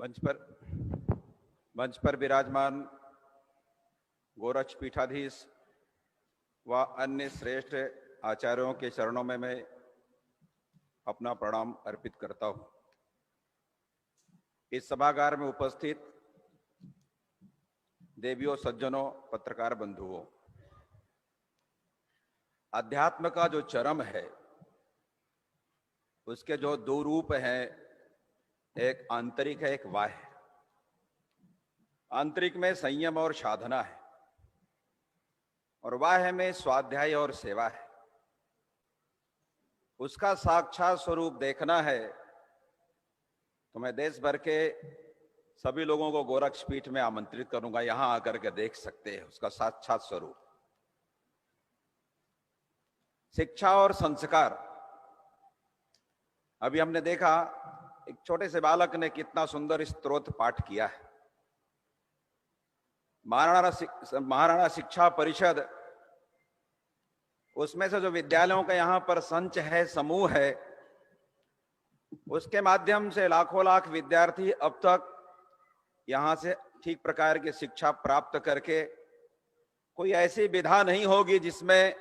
मंच पर विराजमान गोरक्ष पीठाधीश व अन्य श्रेष्ठ आचार्यों के चरणों में मैं अपना प्रणाम अर्पित करता हूं। इस सभागार में उपस्थित देवियों, सज्जनों, पत्रकार बंधुओं, अध्यात्म का जो चरम है उसके जो दो रूप हैं, एक आंतरिक है, एक बाह्य। आंतरिक में संयम और साधना है और बाह्य में स्वाध्याय और सेवा है। उसका साक्षात स्वरूप देखना है तो मैं देश भर के सभी लोगों को गोरक्ष पीठ में आमंत्रित करूंगा, यहां आकर के देख सकते हैं उसका साक्षात स्वरूप। शिक्षा और संस्कार, अभी हमने देखा एक छोटे से बालक ने कितना सुंदर स्तोत्र पाठ किया है। महाराणा शिक्षा परिषद, उसमें से जो विद्यालयों का यहाँ पर संच है, समूह है, उसके माध्यम से लाखों लाख विद्यार्थी अब तक यहाँ से ठीक प्रकार की शिक्षा प्राप्त करके कोई ऐसी विधा नहीं होगी जिसमें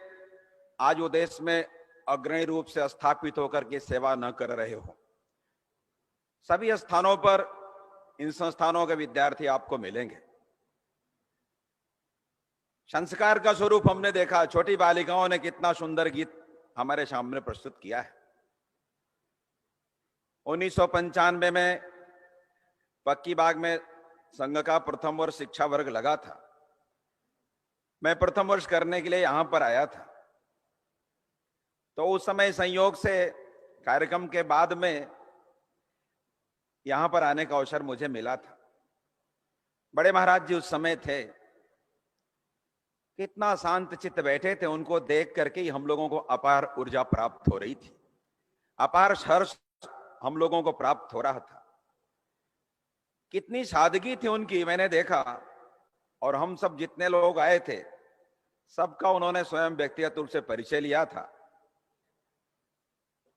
आज वो देश में अग्रणी रूप से स्थापित होकर के सेवा न कर रहे हो। सभी स्थानों पर इन संस्थानों के विद्यार्थी आपको मिलेंगे। संस्कार का स्वरूप हमने देखा, छोटी बालिकाओं ने कितना सुंदर गीत हमारे सामने प्रस्तुत किया है। 1995 में पक्की बाग में संघ का प्रथम वर्ष शिक्षा वर्ग लगा था। मैं प्रथम वर्ष करने के लिए यहां पर आया था, तो उस समय संयोग से कार्यक्रम के बाद में यहां पर आने का अवसर मुझे मिला था। बड़े महाराज जी उस समय थे, कितना शांत चित्त बैठे थे। उनको देख करके ही हम लोगों को अपार ऊर्जा प्राप्त हो रही थी, अपार हर्ष हम लोगों को प्राप्त हो रहा था। कितनी सादगी थी उनकी, मैंने देखा। और हम सब जितने लोग आए थे सबका उन्होंने स्वयं व्यक्तिगत रूप से परिचय लिया था।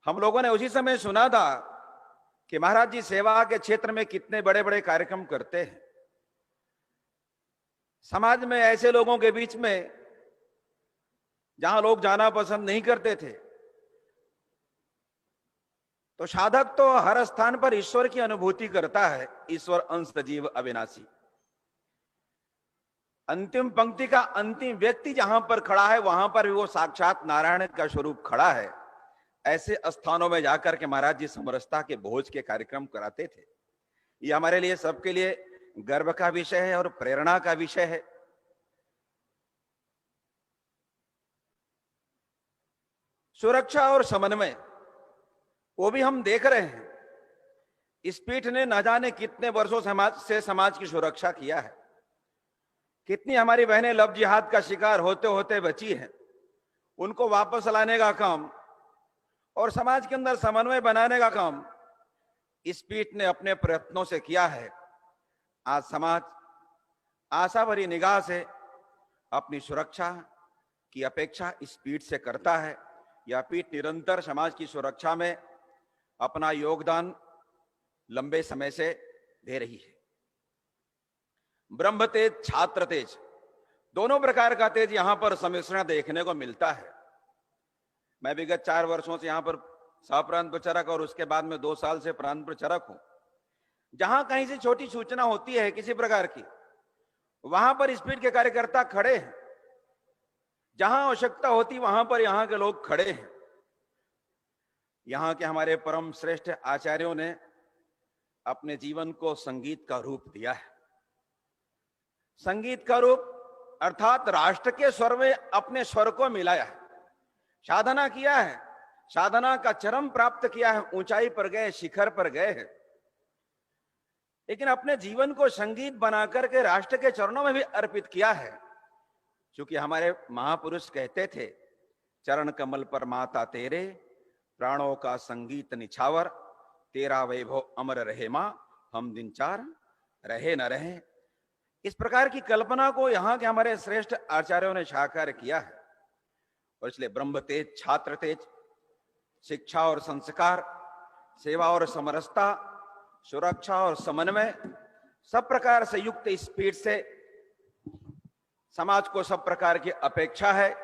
हम लोगों ने उसी समय सुना था कि महाराज जी सेवा के क्षेत्र में कितने बड़े बड़े कार्यक्रम करते हैं। समाज में ऐसे लोगों के बीच में जहां लोग जाना पसंद नहीं करते थे, तो साधक तो हर स्थान पर ईश्वर की अनुभूति करता है। ईश्वर अंश जीव अविनाशी, अंतिम पंक्ति का अंतिम व्यक्ति जहां पर खड़ा है वहां पर भी वो साक्षात नारायण का स्वरूप खड़ा है। ऐसे स्थानों में जाकर के महाराज जी समरसता के भोज के कार्यक्रम कराते थे। ये हमारे लिए, सबके लिए गर्व का विषय है और प्रेरणा का विषय है। सुरक्षा और समन्वय, वो भी हम देख रहे हैं। इस पीठ ने न जाने कितने वर्षों से समाज की सुरक्षा किया है। कितनी हमारी बहनें लव जिहाद का शिकार होते होते बची हैं, उनको वापस लाने का काम और समाज के अंदर समन्वय बनाने का काम इस पीठ ने अपने प्रयत्नों से किया है। आज समाज आशा भरी निगाह से अपनी सुरक्षा की अपेक्षा इस पीठ से करता है। यह पीठ निरंतर समाज की सुरक्षा में अपना योगदान लंबे समय से दे रही है। ब्रह्म तेज, छात्र तेज, दोनों प्रकार का तेज यहां पर सम्मिश्रण देखने को मिलता है। मैं विगत 4 वर्षों से यहां पर सह प्रांत प्रचारक और उसके बाद में 2 साल से प्रांत प्रचारक हूं। जहां कहीं से छोटी सूचना होती है किसी प्रकार की, वहां पर इस पीठ के कार्यकर्ता खड़े हैं। जहां आवश्यकता होती वहां पर यहां के लोग खड़े हैं। यहां के हमारे परम श्रेष्ठ आचार्यों ने अपने जीवन को संगीत का रूप दिया है। संगीत का रूप अर्थात राष्ट्र के स्वर में अपने स्वर को मिलाया है, साधना किया है, साधना का चरम प्राप्त किया है, ऊंचाई पर गए, शिखर पर गए हैं। लेकिन अपने जीवन को संगीत बनाकर के राष्ट्र के चरणों में भी अर्पित किया है। क्योंकि हमारे महापुरुष कहते थे, चरण कमल पर माता तेरे, प्राणों का संगीत निछावर, तेरा वैभव अमर रहे मां, हम दिन चार रहे न रहे। इस प्रकार की कल्पना को यहाँ के हमारे श्रेष्ठ आचार्यों ने साकार किया है। और इसलिए ब्रह्म तेज, छात्र तेज, शिक्षा और संस्कार, सेवा और समरसता, सुरक्षा और समन्वय सब प्रकार से युक्त इस पीठ से समाज को सब प्रकार की अपेक्षा है।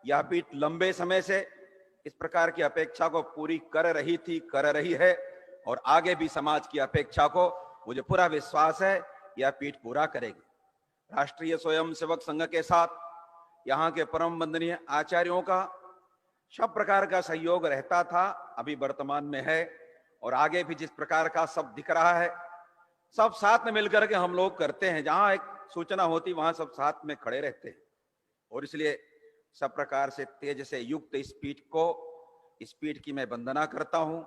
यह पीठ लंबे समय से इस प्रकार की अपेक्षा को पूरी कर रही थी, कर रही है और आगे भी समाज की अपेक्षा को मुझे पूरा विश्वास है यह पीठ पूरा करेगी। राष्ट्रीय स्वयंसेवक संघ के साथ यहाँ के परम वंदनीय आचार्यों का सब प्रकार का सहयोग रहता था, अभी वर्तमान में है और आगे भी जिस प्रकार का सब दिख रहा है सब साथ में मिलकर के हम लोग करते हैं। जहां एक सूचना होती वहां सब साथ में खड़े रहते हैं और इसलिए सब प्रकार से तेज से युक्त इस पीठ की मैं वंदना करता हूं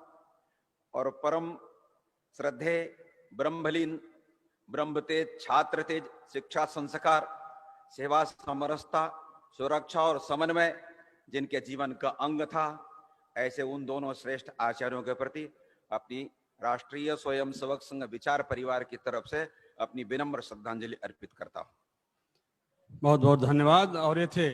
और परम श्रद्धे ब्रह्मलीन ब्रह्म तेज छात्र तेज शिक्षा संस्कार सेवा समरसता सुरक्षा और समन्वय जिनके जीवन का अंग था, ऐसे उन दोनों श्रेष्ठ आचार्यों के प्रति अपनी राष्ट्रीय स्वयंसेवक संघ विचार परिवार की तरफ से अपनी विनम्र श्रद्धांजलि अर्पित करता हूं। बहुत बहुत धन्यवाद। और ये थे